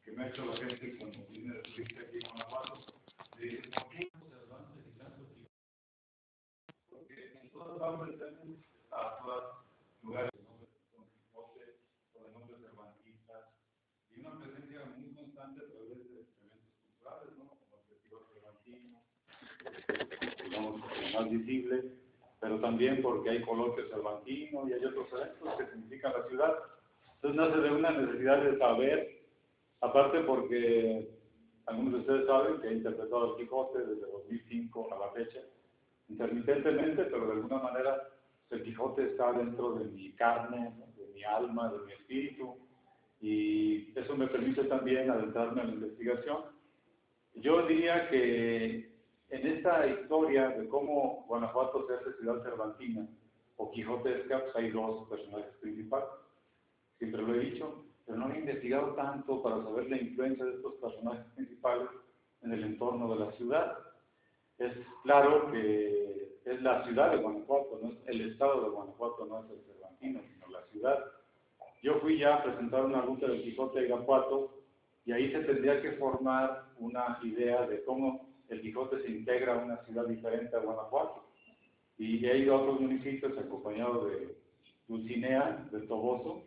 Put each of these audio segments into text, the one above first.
que me ha hecho la gente cuando viene de turista aquí en Guanajuato. Le dicen, ¿por qué Cervantes y tanto Quijote? Porque en todas partes tenemos estatuas, lugares de nombre Don Quijote o de nombre Cervantistas, y una presencia muy constante a través de eventos culturales, ¿no? Como el Festival Cervantino, digamos, lo más visible, pero también porque hay coloquios cervantinos y hay otros eventos que significan la ciudad. Entonces nace de una necesidad de saber, aparte porque algunos de ustedes saben que he interpretado al Quijote desde 2005 a la fecha, intermitentemente, pero de alguna manera el Quijote está dentro de mi carne, de mi alma, de mi espíritu, y eso me permite también adentrarme en la investigación. Yo diría que en esta historia de cómo Guanajuato se hace ciudad cervantina o quijotesca, pues hay dos personajes principales. Siempre lo he dicho, pero no he investigado tanto para saber la influencia de estos personajes principales en el entorno de la ciudad. Es claro que es la ciudad de Guanajuato, no es el estado de Guanajuato, no es el Cervantino, sino la ciudad. Yo fui ya a presentar una ruta del Quijote de Irapuato y ahí se tendría que formar una idea de cómo el Quijote se integra a una ciudad diferente a Guanajuato. Y he ido a otros municipios acompañado de Dulcinea, de Toboso,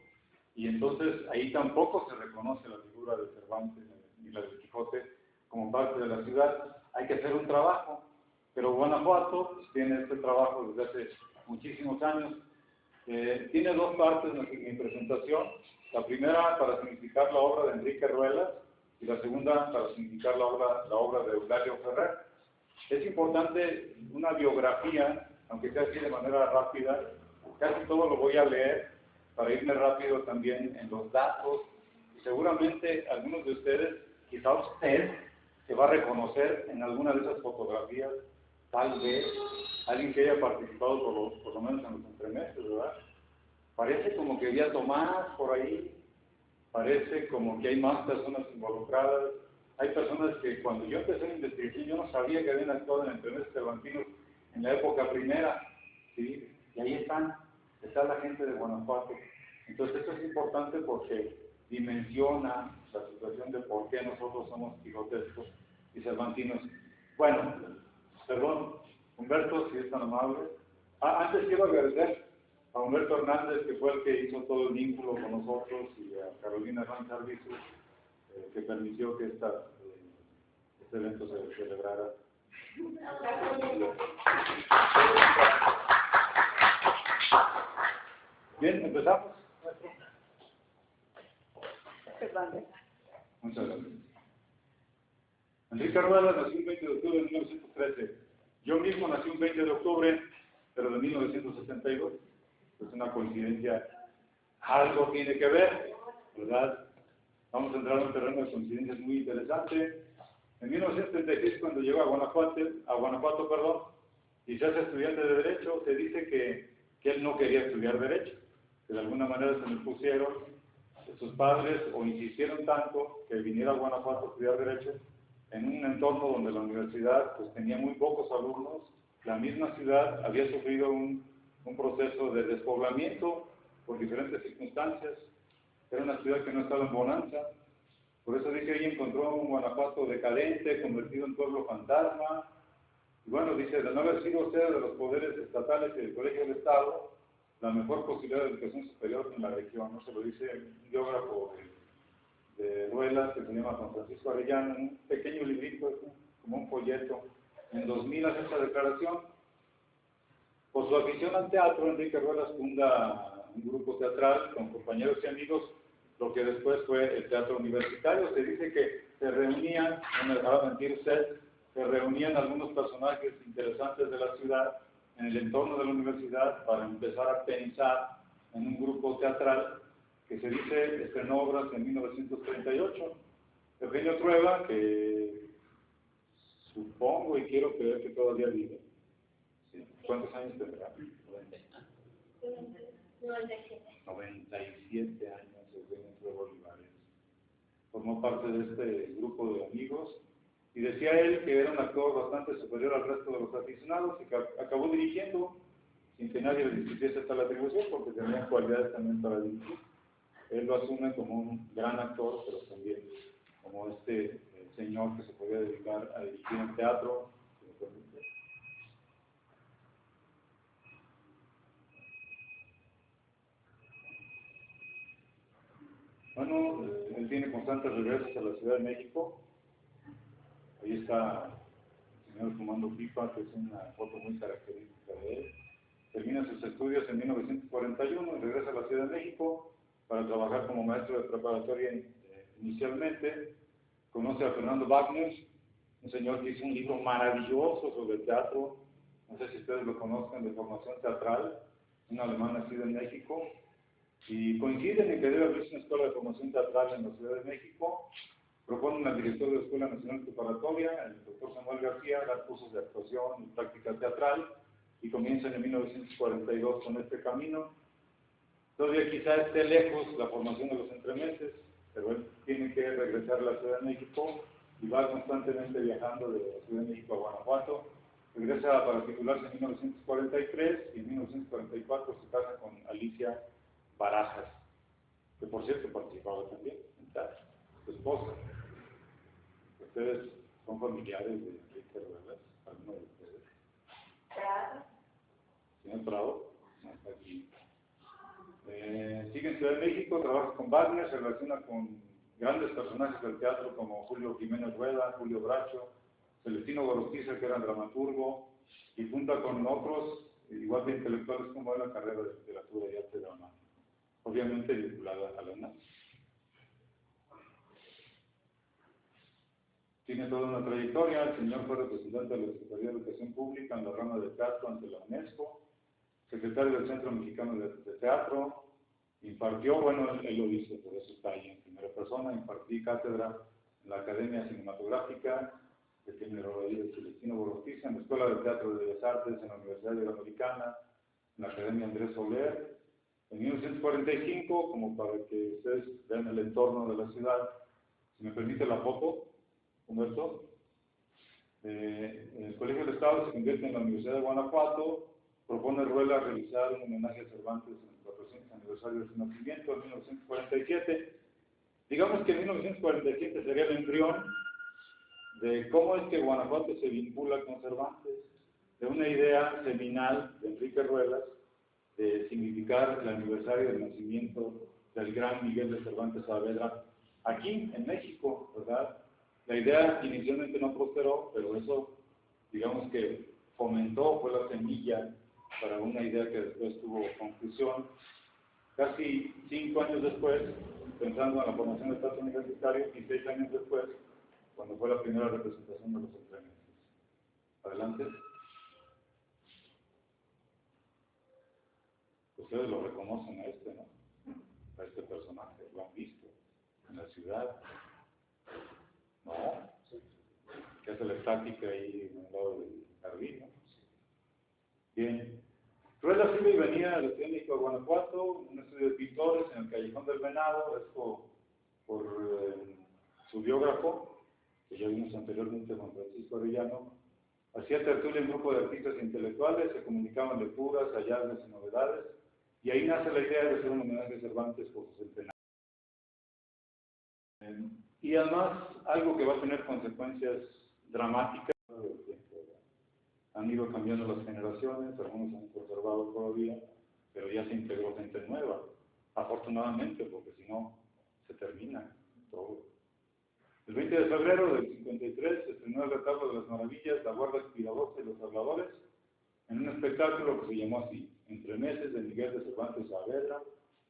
y entonces ahí tampoco se reconoce la figura de Cervantes ni la del Quijote como parte de la ciudad. Hay que hacer un trabajo, pero Guanajuato pues, tiene este trabajo desde hace muchísimos años. Tiene dos partes mi presentación. La primera para significar la obra de Enrique Ruelas y la segunda para significar la obra de Eulalio Ferrer. Es importante una biografía, aunque sea así de manera rápida, casi todo lo voy a leer para irme rápido también en los datos. Y seguramente algunos de ustedes, quizá usted, se va a reconocer en alguna de esas fotografías, tal vez alguien que haya participado por lo menos en los entremeses, ¿verdad? Parece como que había Tomás por ahí, parece como que hay más personas involucradas. Hay personas que cuando yo empecé la investigación yo no sabía que habían actuado en entremeses cervantinos en la época primera, ¿sí? Y ahí está la gente de Guanajuato. Entonces esto es importante porque dimensiona la situación de por qué nosotros somos quijotescos y cervantinos. Bueno, perdón, Humberto, si es tan amable. Antes quiero agradecer a Humberto Hernández, que fue el que hizo todo el vínculo con nosotros, y a Carolina Ranz Arbizu, que permitió que este evento se celebrara. Bien, empezamos. Muchas gracias. Enrique Ruelas nació el 20 de octubre de 1913. Yo mismo nací un 20 de octubre, pero de 1972. Es una coincidencia, algo tiene que ver, ¿verdad? Vamos a entrar en un terreno de coincidencias muy interesante. En 1936, cuando llegó a Guanajuato, y se hace estudiante de Derecho, se dice que él no quería estudiar Derecho, que de alguna manera se le pusieron sus padres o insistieron tanto que viniera a Guanajuato a estudiar Derecho en un entorno donde la universidad pues, tenía muy pocos alumnos. La misma ciudad había sufrido un proceso de despoblamiento por diferentes circunstancias. Era una ciudad que no estaba en bonanza. Por eso dice ahí encontró un Guanajuato decadente, convertido en pueblo fantasma. Y bueno, dice, de no haber sido sede de los poderes estatales y del Colegio del Estado, la mejor posibilidad de educación superior en la región. ¿No? Se lo dice un biógrafo de Ruelas que se llama Juan Francisco Arellano, en un pequeño librito, como un folleto. En 2000 hace esta declaración. Por su afición al teatro, Enrique Ruelas funda un grupo teatral con compañeros y amigos, lo que después fue el Teatro Universitario. Se dice que se reunían, no me dejará mentir usted, se reunían algunos personajes interesantes de la ciudad en el entorno de la universidad para empezar a pensar en un grupo teatral que se dice estrenó obras en 1938. Eugenio Trueba, que supongo y quiero creer que todavía vive. ¿Sí? ¿Cuántos años tendrá? 97 años, Eugenio Trueba Olivares. Formó parte de este grupo de amigos y decía él que era un actor bastante superior al resto de los aficionados y que acabó dirigiendo sin que nadie le discutiese esta atribución porque tenía cualidades también para dirigir. Él lo asume como un gran actor, pero también como este señor que se podría dedicar a dirigir un teatro, si me permite. Bueno, él tiene constantes regresos a la Ciudad de México. Ahí está el señor fumando pipa, que es una foto muy característica de él. Termina sus estudios en 1941 y regresa a la Ciudad de México para trabajar como maestro de preparatoria inicialmente. Conoce a Fernando Wagner, un señor que hizo un libro maravilloso sobre teatro. No sé si ustedes lo conozcan, de formación teatral, un alemán nacido en México. Y coinciden en que debe abrirse una escuela de formación teatral en la Ciudad de México. Proponen al director de la Escuela Nacional Preparatoria, el doctor Samuel García, dar cursos de actuación y práctica teatral, y comienzan en 1942 con este camino. Todavía quizá esté lejos la formación de los entremeses, pero él tiene que regresar a la Ciudad de México y va constantemente viajando de la Ciudad de México a Guanajuato. Regresa para titularse en 1943 y en 1944 se casa con Alicia Barajas, que por cierto participaba también en teatro, su esposa. Ustedes son familiares de Enrique Ruelas, alguno de ustedes. Prado. Señor Prado, no está aquí. Sigue en Ciudad de México, trabaja con Wagner, se relaciona con grandes personajes del teatro como Julio Jiménez Rueda, Julio Bracho, Celestino Gorostiza, que era dramaturgo, y funda con otros, igual de intelectuales como él, la carrera de literatura y arte dramático, obviamente vinculada a la UNAM. Tiene toda una trayectoria. El señor fue representante de la Secretaría de Educación Pública en la rama de teatro ante la UNESCO, secretario del Centro Mexicano de Teatro, impartió, bueno, él lo dice, por eso está ahí en primera persona, impartí cátedra en la Academia Cinematográfica, que tiene el Celestino Gorostiza, en la Escuela de Teatro de Bellas Artes, en la Universidad Iberoamericana, en la Academia Andrés Soler. En 1945, como para que ustedes vean el entorno de la ciudad, si me permite la foto, Humberto, el Colegio del Estado se convierte en la Universidad de Guanajuato, propone Ruelas realizar un homenaje a Cervantes en el 400 aniversario de su nacimiento, en 1947. Digamos que en 1947 sería el embrión de cómo es que Guanajuato se vincula con Cervantes, de una idea seminal de Enrique Ruelas de significar el aniversario del nacimiento del gran Miguel de Cervantes Saavedra aquí en México, ¿verdad? La idea inicialmente no prosperó, pero eso, digamos que fomentó, fue la semilla para una idea que después tuvo conclusión. Casi 5 años después, pensando en la formación del teatro universitario, y 6 años después, cuando fue la primera representación de los entremeses. Adelante. Ustedes lo reconocen a este, ¿no? A este personaje, lo han visto en la ciudad. ¿No? Que hace la estática ahí en el lado del jardín, ¿no? Bien. Ruelas iba y venía de la Ciudad de México a Guanajuato, un estudio de pintores en el Callejón del Venado, esto por su biógrafo, que ya vimos anteriormente, Juan Francisco Arellano. Hacía tertulia en grupo de artistas intelectuales, se comunicaban lecturas, hallazgos y novedades, y ahí nace la idea de hacer un homenaje a Cervantes por su centenario. Y además, algo que va a tener consecuencias dramáticas. Han ido cambiando las generaciones, algunos han conservado todavía, pero ya se integró gente nueva, afortunadamente, porque si no, se termina todo. El 20 de febrero del 53 se estrenó el Retablo de las Maravillas, La Guarda Espiradosa y los Habladores, en un espectáculo que se llamó así, Entremeses de Miguel de Cervantes Saavedra,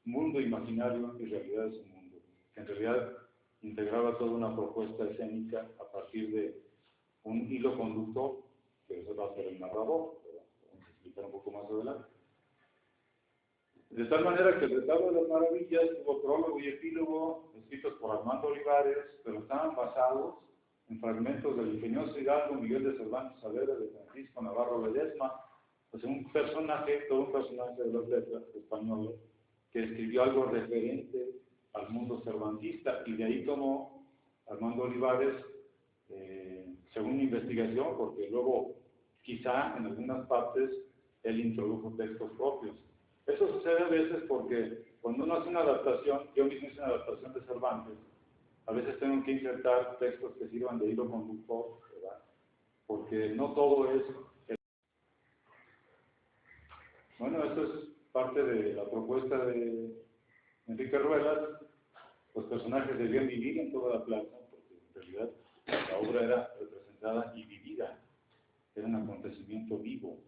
Mundo Imaginario y Realidad de su Mundo, que en realidad integraba toda una propuesta escénica a partir de un hilo conductor, que eso va a ser el narrador, pero vamos a explicar un poco más adelante. De tal manera que el Retablo de las Maravillas tuvo prólogo y epílogo escritos por Armando Olivares, pero estaban basados en fragmentos del ingenioso hidalgo Miguel de Cervantes Saavedra de Francisco Navarro Ledesma, pues un personaje, todo un personaje de las letras españolas, que escribió algo referente al mundo cervantista, y de ahí tomó Armando Olivares, según mi investigación, porque luego quizá en algunas partes él introdujo textos propios. Eso sucede a veces porque cuando uno hace una adaptación, yo mismo hice una adaptación de Cervantes, A veces tengo que insertar textos que sirvan de hilo conductor, ¿verdad? Porque no todo es... Bueno, esto es parte de la propuesta de Enrique Ruelas. Los personajes debían vivir en toda la plaza, porque en realidad la obra era representada y vivida, era un acontecimiento vivo.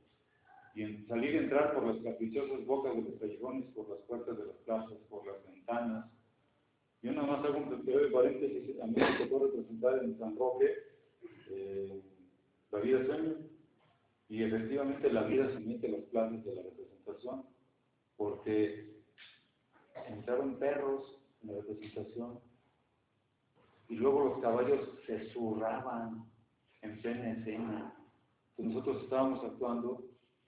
Y en salir y entrar por las caprichosas bocas de los callejones, por las puertas de las plazas, por las ventanas. Yo nada más hago un breve paréntesis, a mí me tocó representar en San Roque La vida sueño, y efectivamente la vida se mete en las plazas de la representación, porque entraron perros en la representación, y luego los caballos se zurraban en plena escena. Entonces nosotros estábamos actuando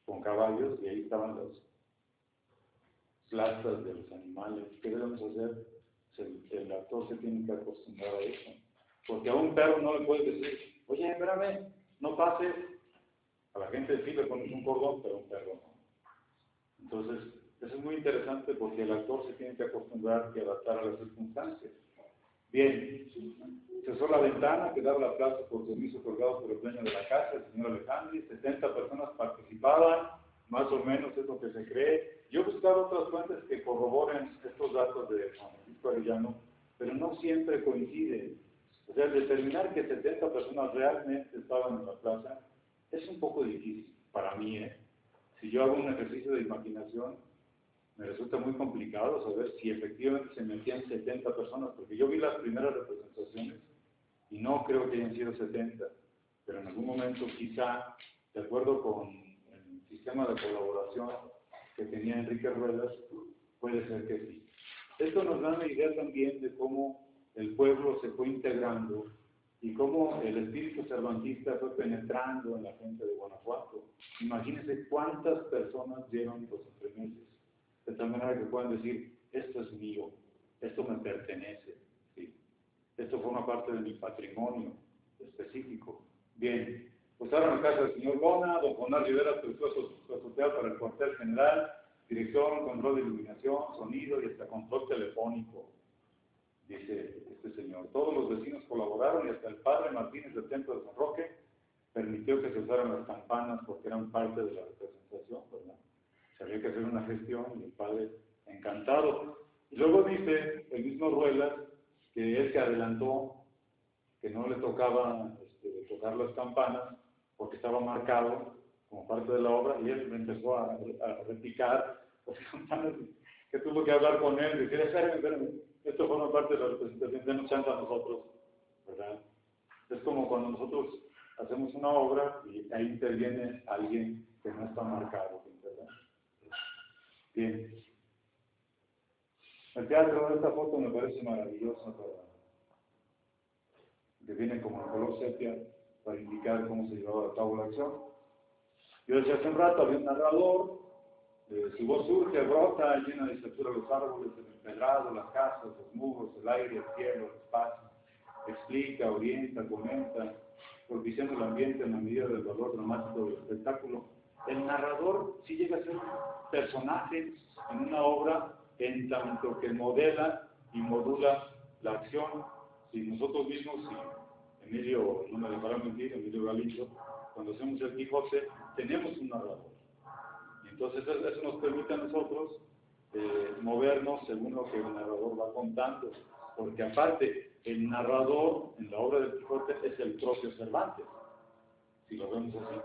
con caballos y ahí estaban las plazas de los animales. ¿Qué debemos hacer? El actor se tiene que acostumbrar a eso. Porque a un perro no le puedes decir, oye, espérame, no pases. A la gente sí le pones un cordón, pero a un perro no. Entonces, eso es muy interesante porque el actor se tiene que acostumbrar y adaptar a las circunstancias. Bien, cesó la ventana que daba la plaza por servicio colgado por el dueño de la casa, el señor Alejandri. 70 personas participaban, más o menos es lo que se cree. Yo he buscado otras fuentes que corroboren estos datos de Juan Francisco Arellano, pero no siempre coinciden. O sea, determinar que 70 personas realmente estaban en la plaza es un poco difícil para mí, ¿eh? Si yo hago un ejercicio de imaginación, me resulta muy complicado saber si efectivamente se metían 70 personas, porque yo vi las primeras representaciones y no creo que hayan sido 70, pero en algún momento quizá, de acuerdo con el sistema de colaboración que tenía Enrique Ruelas, puede ser que sí. Esto nos da una idea también de cómo el pueblo se fue integrando y cómo el espíritu cervantista fue penetrando en la gente de Guanajuato. Imagínense cuántas personas dieron los entremeses, de tal manera que puedan decir, esto es mío, esto me pertenece, ¿sí? Esto forma parte de mi patrimonio específico. Bien, pues ahora en casa del señor Bona, don Jonás Rivera prestó su azotea para el cuartel general, dirección, control de iluminación, sonido y hasta control telefónico, dice este señor. Todos los vecinos colaboraron y hasta el padre Martínez del Templo de San Roque permitió que se usaran las campanas porque eran parte de la representación, ¿verdad? Se había que hacer una gestión y el padre encantado. Y luego dice el mismo Ruelas que él se adelantó, que no le tocaba tocar las campanas porque estaba marcado como parte de la obra, y él empezó a repicar las campanas, que tuvo que hablar con él y decir, espérame, esto forma parte de la representación, denos chance a nosotros, ¿verdad? Es como cuando nosotros hacemos una obra y ahí interviene alguien que no está marcado, ¿verdad? Bien. El teatro de esta foto me parece maravillosa, que viene como en color sepia para indicar cómo se llevaba a cabo la acción. Yo decía hace un rato, había un narrador, su voz surge, brota, llena de estatura los árboles, el empedrado, las casas, los muros, el aire, el cielo, el espacio. Explica, orienta, comenta, propiciando el ambiente en la medida del valor dramático del espectáculo. El narrador sí llega a ser un personaje en una obra en tanto que modela y modula la acción. Si nosotros mismos, si Emilio, no me dejará mentir, Emilio Galindo, cuando hacemos el Quijote, tenemos un narrador. Y entonces eso nos permite a nosotros movernos según lo que el narrador va contando. Porque aparte, el narrador en la obra del Quijote es el propio Cervantes, si lo vemos así.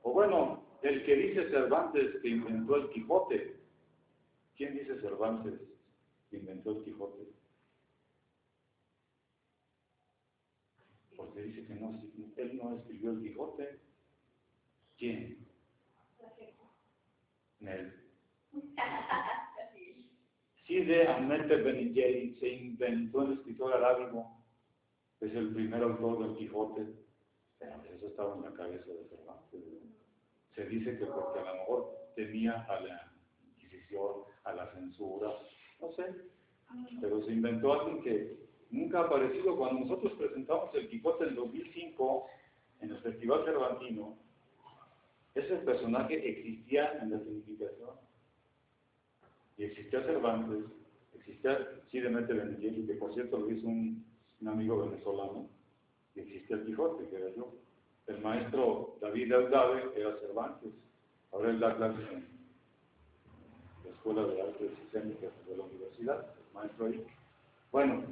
O bueno, el que dice Cervantes que inventó el Quijote. ¿Quién dice Cervantes que inventó el Quijote? Porque dice que no, él no escribió el Quijote. ¿Quién? Él. Cide Hamete Benengeli se inventó el escritor arábigo, es el primer autor del Quijote, pero eso estaba en la cabeza de Cervantes. Se dice que porque a lo mejor temía a la Inquisición, a la censura, no sé, pero se inventó algo que nunca ha aparecido. Cuando nosotros presentamos el Quijote en 2005 en el Festival Cervantino, ese personaje existía en la significación. Y existía Cervantes, existía Cide Hamete Benengeli, que por cierto lo hizo un un amigo venezolano, y existe el Quijote, que era yo. El maestro David Aldave era Cervantes. Ahora él da clases en la Escuela de Artes Escénicas de la Universidad, el maestro ahí. Bueno,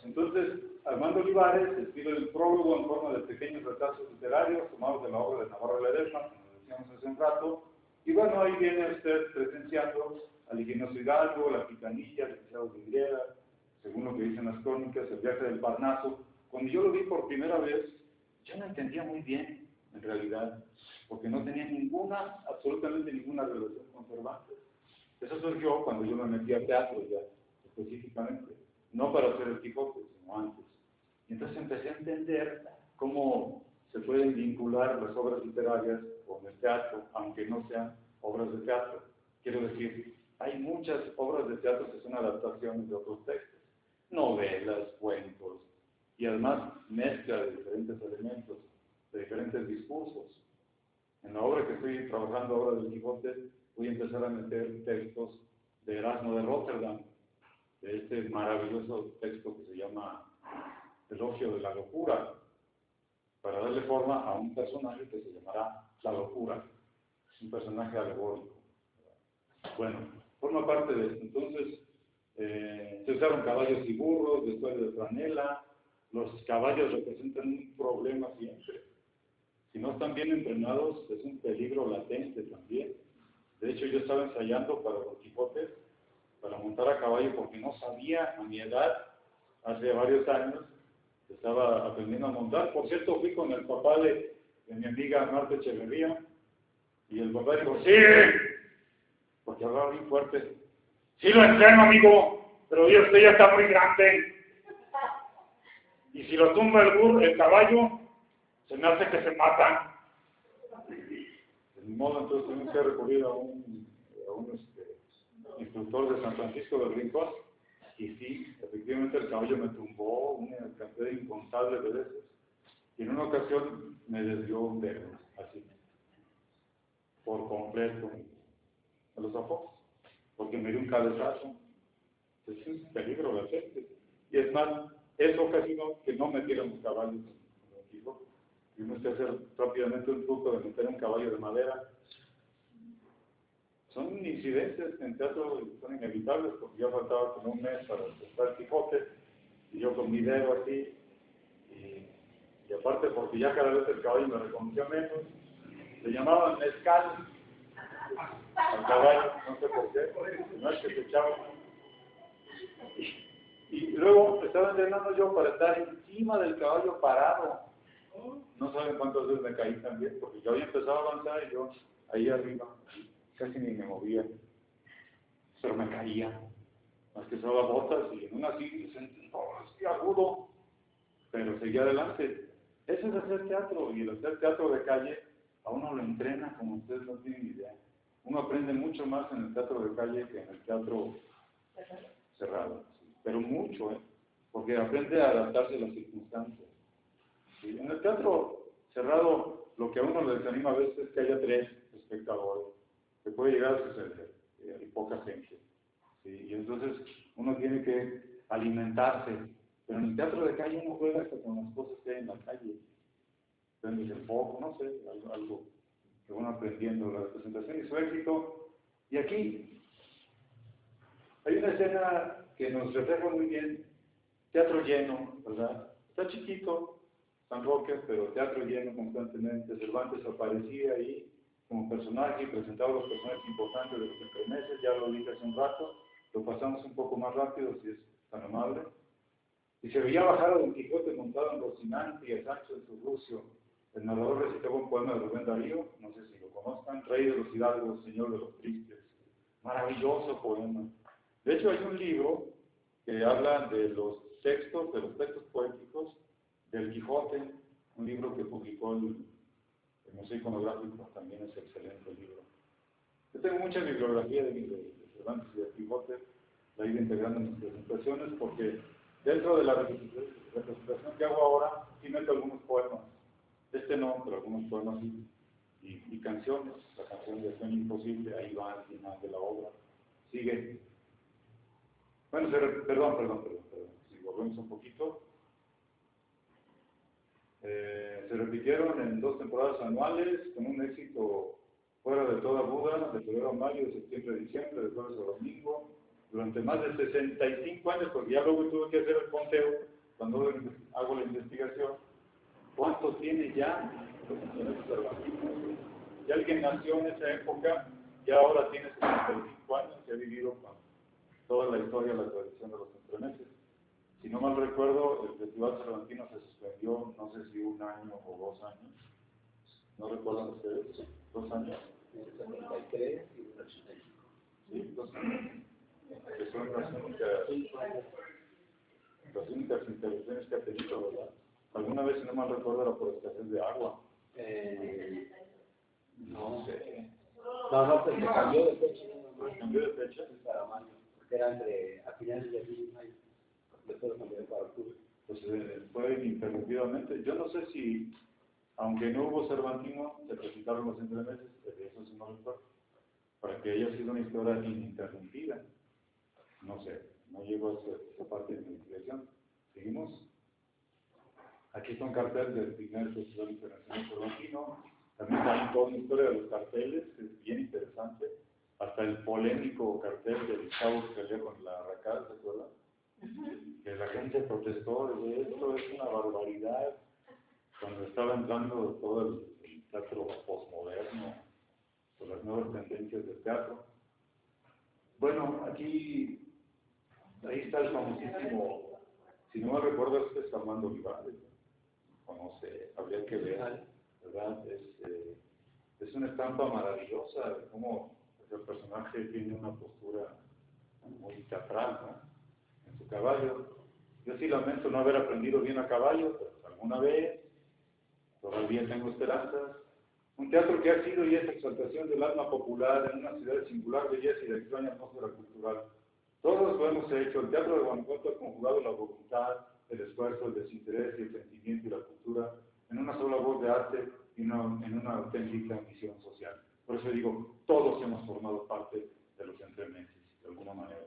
entonces, Armando Olivares escribe el prólogo en forma de pequeños retazos literarios tomados de la obra de Navarro Ledesma, como decíamos hace un rato. Y bueno, ahí viene usted presenciando al Ingenioso Hidalgo, la Picanilla, el licenciado Vidriera, según lo que dicen las crónicas, el viaje del Parnaso. Cuando yo lo vi por primera vez, yo no entendía muy bien, en realidad, porque no tenía ninguna, absolutamente ninguna relación con Cervantes. Eso surgió cuando yo me metí a teatro ya, específicamente, no para hacer el Quijote, sino antes. Y entonces empecé a entender cómo se pueden vincular las obras literarias con el teatro, aunque no sean obras de teatro. Quiero decir, hay muchas obras de teatro que son adaptaciones de otros textos, novelas, cuentos, y además mezcla de diferentes elementos, de diferentes discursos. En la obra que estoy trabajando ahora del Quijote, voy a empezar a meter textos de Erasmo de Róterdam, de este maravilloso texto que se llama Elogio de la Locura, para darle forma a un personaje que se llamará La Locura, un personaje alegórico. Bueno, forma parte de esto. Entonces, se usaron caballos y burros, después de franela. Los caballos representan un problema siempre. Si no están bien entrenados, es un peligro latente también. De hecho, yo estaba ensayando para Don Quijote, para montar a caballo, porque no sabía a mi edad, hace varios años, estaba aprendiendo a montar. Por cierto, fui con el papá de mi amiga Marta Echeverría, y el papá dijo, sí, porque hablaba bien fuerte, sí lo entreno, amigo, pero usted ya está muy grande. Y si lo tumba el caballo, se me hace que se matan. De mi modo, entonces tuvimos que recurrir a un instructor de San Francisco del Rincón. Y sí, efectivamente el caballo me tumbó una cantidad incontable de veces. Y en una ocasión me desvió un dedo, así, por completo, me lo zafó, porque me dio un cabezazo. Es un peligro la gente. Y es más, eso ocasionó que no metiéramos caballos en el equipo. Tuvimos que hacer rápidamente un truco de meter un caballo de madera. Son incidencias en teatro que son inevitables, porque ya faltaba como un mes para empezar el Quijote, y yo con mi dedo así, y aparte porque ya cada vez el caballo me reconocía menos, le llamaban mezcal al caballo, no sé por qué, no es que se echaba. Y luego estaba entrenando yo para estar encima del caballo parado. No saben cuántas veces me caí también, porque yo había empezado a avanzar y yo ahí arriba casi ni me movía, pero me caía. Más que usaba botas y en una así sentí, así agudo, pero seguía adelante. Eso es hacer teatro, y el hacer teatro de calle a uno lo entrena como ustedes no tienen idea. Uno aprende mucho más en el teatro de calle que en el teatro cerrado, pero mucho, porque aprende a adaptarse a las circunstancias. ¿Sí? En el teatro cerrado, lo que a uno le desanima a veces es que haya 3 espectadores, que puede llegar a suceder, y poca gente. ¿Sí? Y entonces uno tiene que alimentarse, pero en el teatro de calle uno juega hasta con las cosas que hay en la calle, prendes el foco, no sé, algo que van aprendiendo, la representación y su éxito. Y aquí hay una escena que nos refleja muy bien, teatro lleno, ¿verdad? Está chiquito San Roque, pero teatro lleno constantemente. Cervantes aparecía ahí como personaje y presentaba los personajes importantes de los entremeses, ya lo dije hace un rato, lo pasamos un poco más rápido si es tan amable. Y se veía bajar a Don Quijote montado en Rocinante y a Sancho en su rucio. El narrador recitaba un poema de Rubén Darío, no sé si lo conozcan, Rey de los Hidalgos, Señor de los Tristes. Maravilloso poema. De hecho, hay un libro que habla de los textos poéticos del Quijote, un libro que publicó el Museo Iconográfico, también es excelente libro. Yo tengo mucha bibliografía de Cervantes y de Quijote, la he ido integrando en mis presentaciones, porque dentro de la representación que hago ahora, sí meto algunos poemas. Este no, pero algunos poemas sí. Y canciones, la canción de Sueño Imposible, ahí va al final de la obra. Sigue. Bueno, perdón. Si volvemos un poquito. Se repitieron en 2 temporadas anuales con un éxito fuera de toda duda, de febrero a mayo, de septiembre a diciembre, de jueves a domingo, durante más de 65 años, porque ya luego tuve que hacer el conteo cuando hago la investigación. ¿Cuánto tiene ya los Cervantinos? Ya alguien nació en esa época, ya ahora tiene 65 años y ha vivido con toda la historia, la tradición de los entremeses. Si no mal recuerdo, el Festival Cervantino se suspendió, no sé si 1 año o 2 años. ¿No recuerdan ustedes? ¿2 años? En el 73 y en el 85. Sí, 2 años. Que son las únicas intervenciones que ha tenido, ¿verdad? Alguna vez, si no mal recuerdo, era por escasez de agua. No sé. No, pues se cambió de fecha. ¿Cambió de fecha? Para mayo, porque era a finales de abril y mayo. Después lo cambió para octubre. Pues fue ininterrumpidamente. Yo no sé si, aunque no hubo Cervantino, se presentaron los entremeses, de eso sí no recuerdo, para que haya sido una historia ininterrumpida. No sé, no llegó a esa parte de mi investigación. ¿Seguimos? Aquí está un cartel del primer Festival Internacional Cervantino. También está toda una historia de los carteles, que es bien interesante. Hasta el polémico cartel del chavo que salió con la arracada, ¿se acuerdan? Que la gente protestó de esto, es una barbaridad. Cuando estaba entrando todo el teatro postmoderno, con las nuevas tendencias del teatro. Bueno, aquí, ahí está el famosísimo, si no me recuerdo, es Armando Olivares, o no sé, habría que ver, ¿verdad? Es una estampa maravillosa de cómo el personaje tiene una postura muy teatral, ¿no? En su caballo. Yo sí lamento no haber aprendido bien a caballo, pero alguna vez todavía tengo esperanzas. Un teatro que ha sido y es exaltación del alma popular en una ciudad de singular belleza y de extraña atmósfera cultural. Todos lo hemos hecho. El teatro de Guanajuato ha conjugado la voluntad, el esfuerzo, el desinterés y el sentimiento y la cultura en una sola voz de arte y en una auténtica misión social. Por eso digo, todos hemos formado parte de los entremeses, de alguna manera.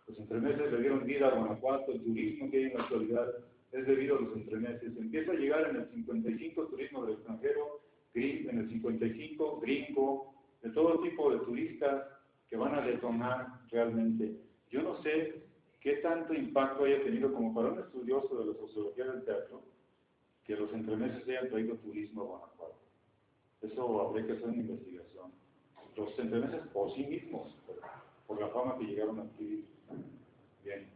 Los entremeses le dieron vida a Guanajuato, el turismo que hay en la actualidad es debido a los entremeses. Empieza a llegar en el 55 turismo del extranjero, en el 55 gringo, de todo tipo de turistas que van a detonar realmente. Yo no sé qué tanto impacto haya tenido como para un estudioso de la sociología del teatro que los entremeses hayan traído turismo a Guanajuato. Eso habría que hacer una investigación. Los entremeses por sí mismos, por la fama que llegaron a adquirir. Bien.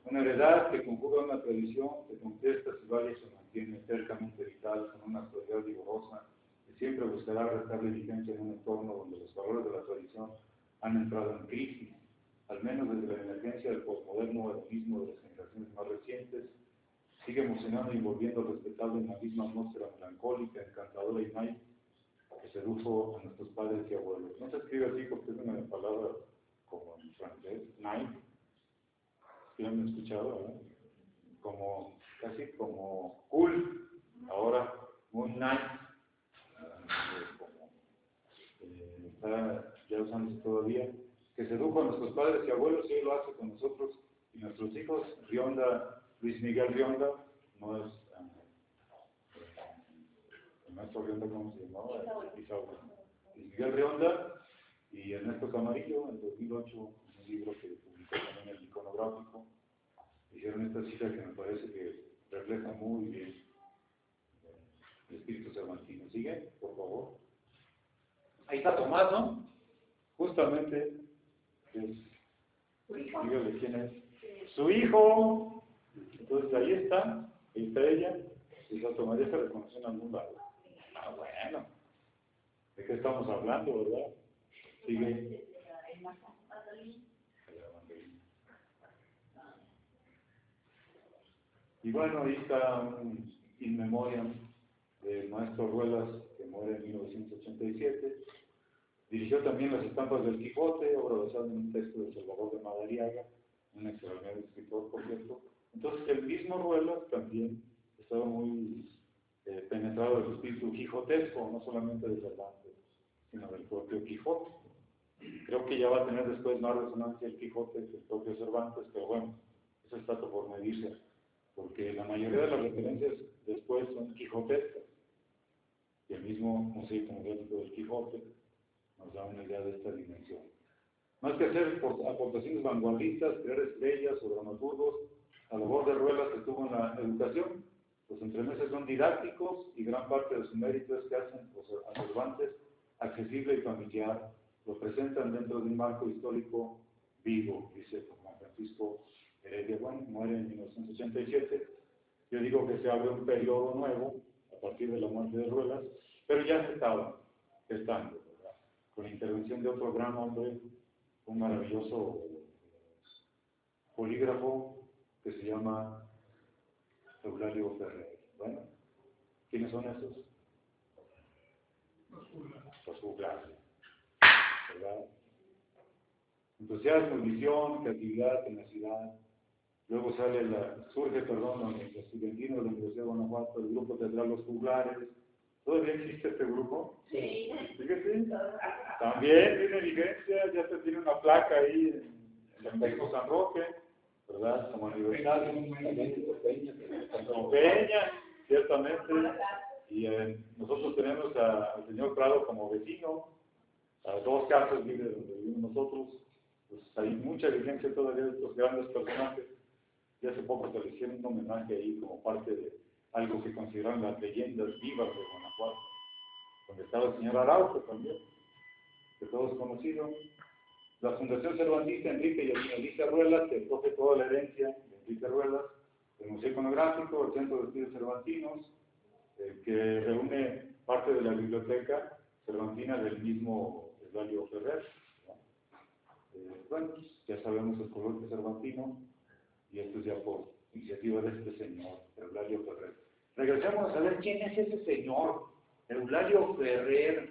Una heredad que conjuga una tradición que con gestas y valles se mantiene cercamente vital, con una actualidad vigorosa, que siempre buscará restarle vigencia en un entorno donde los valores de la tradición han entrado en crisis, al menos desde la emergencia del posmoderno hedonismo de las generaciones más recientes. Sigue emocionando y envolviendo respetable en la misma atmósfera melancólica, encantadora y naive que sedujo a nuestros padres y abuelos. No se escribe así porque es una palabra como en francés, naive. ¿Sí lo han escuchado, verdad? Como, casi como cool, ahora muy nice, como está ya usándose todavía, que sedujo a nuestros padres y abuelos y hoy lo hace con nosotros y nuestros hijos. Rionda, Luis Miguel Rionda, no es el maestro Rionda, ¿cómo se llamaba? Isaú. Luis Miguel Rionda y Ernesto Camarillo, en 2008, un libro que publicó también el Iconográfico. Hicieron esta cita que me parece que refleja muy bien el espíritu cervantino. ¿Sigue? Por favor. Ahí está Tomás, ¿no? Justamente, dígale quién es. Su hijo. Entonces ahí está ella. Y está Tomás, ya se reconoció en algún lado. Ah, bueno. ¿De qué estamos hablando, verdad? Sigue. Y bueno, ahí está un in memoriam del maestro Ruelas, que muere en 1987. Dirigió también las estampas del Quijote, obra basada en un texto de Salvador de Madariaga, un extraordinario escritor, por cierto. Entonces, el mismo Ruelas también estaba muy penetrado del espíritu quijotesco, no solamente de Cervantes, sino del propio Quijote. Creo que ya va a tener después más resonancia el Quijote que el propio Cervantes, pero bueno, eso está por medirse. porque la mayoría de las referencias después son quijotescas, y el mismo Museo Iconográfico del Quijote nos da una idea de esta dimensión. Más que hacer aportaciones vanguardistas, crear estrellas o dramaturgos, la labor de Ruelas que tuvo en la educación, los entremeses son didácticos y gran parte de su mérito es que hacen a Cervantes accesible y familiar, lo presentan dentro de un marco histórico vivo, dice Juan Francisco Heredia. Bueno, muere en 1987. Yo digo que se abre un periodo nuevo a partir de la muerte de Ruelas, pero ya se estaba gestando, ¿verdad? Con la intervención de otro gran hombre, un maravilloso polígrafo que se llama Eulalio Ferrer. Bueno, ¿quiénes son esos? Los juglares, ¿verdad? Entusiasmo, visión, creatividad, tenacidad. Luego surge los estudiantinos de la Universidad de Guanajuato, el grupo teatral Los Juglares. ¿Todavía existe este grupo? Sí. Fíjate. También tiene vigencia, ya se tiene una placa ahí en el México San Roque, ¿verdad? Como aniversario. Como Peña, ciertamente. Y nosotros tenemos al señor Prado como vecino, a 2 casas vive donde vivimos nosotros. Pues hay mucha vigencia todavía de estos grandes personajes. Y hace poco se le hicieron un homenaje ahí como parte de algo que consideran las leyendas vivas de Guanajuato, donde estaba el señor Araujo también, que todos conocidos. La Fundación Cervantista Enrique y Alicia Ruelas, que coge toda la herencia de Enrique Ruelas, el Museo Iconográfico, el Centro de Estudios Cervantinos, que reúne parte de la biblioteca cervantina del mismo Eulalio Ferrer. Bueno, ya sabemos el color cervantino, y esto es ya por iniciativa de este señor, Eulalio Ferrer. Regresamos a saber quién es ese señor, Eulalio Ferrer.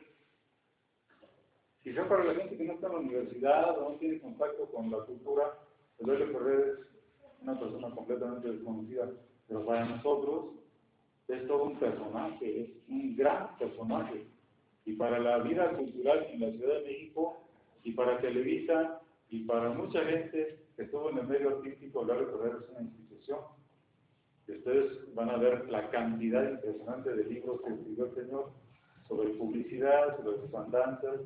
Quizá para la gente que no está en la universidad o no tiene contacto con la cultura, Eulalio Ferrer es una persona completamente desconocida, pero para nosotros es todo un personaje, es un gran personaje. Y para la vida cultural en la Ciudad de México, y para Televisa, y para mucha gente que estuvo en el medio artístico, Eulalio Ferrer es una institución. Y ustedes van a ver la cantidad impresionante de libros que escribió el señor sobre publicidad, sobre sus andanzas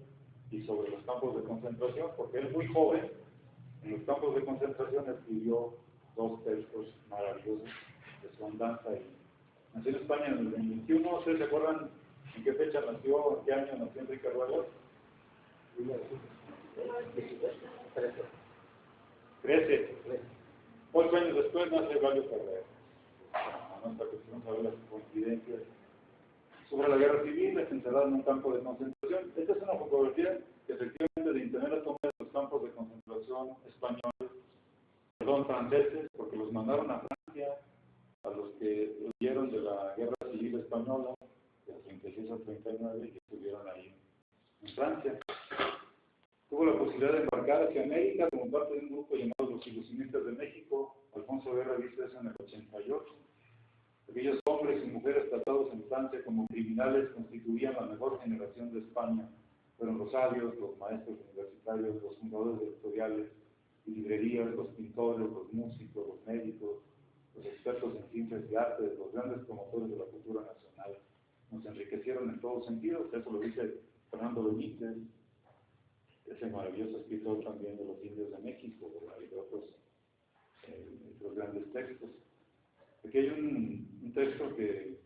y sobre los campos de concentración, porque él muy joven, en los campos de concentración escribió 2 textos maravillosos de su andanza. Y nació en España en el 21. ¿Ustedes se acuerdan en qué fecha nació, en qué año nació Enrique Ruelas? 13. 8 años después nace Eulalio Ferrer. A nuestra cuestión saber las coincidencias. Sobre la guerra civil, es encerrado en un campo de concentración. Esta es una fotografía que efectivamente de internet la tomé de los campos de concentración franceses, porque los mandaron a Francia, a los que huyeron de la guerra civil española, del 36 al 39, y estuvieron ahí en Francia. Tuvo la posibilidad de embarcar hacia América como parte de un grupo llamado Los Ilusionistas de México. Alfonso Guerra dice eso en el 88. Aquellos hombres y mujeres tratados en Francia como criminales constituían la mejor generación de España. Fueron los sabios, los maestros universitarios, los fundadores de editoriales y librerías, los pintores, los músicos, los médicos, los expertos en ciencias y artes, los grandes promotores de la cultura nacional. Nos enriquecieron en todos sentidos. Eso lo dice Fernando Benítez, ese maravilloso escritor también de los indios de México, y de otros grandes textos. Aquí hay un texto que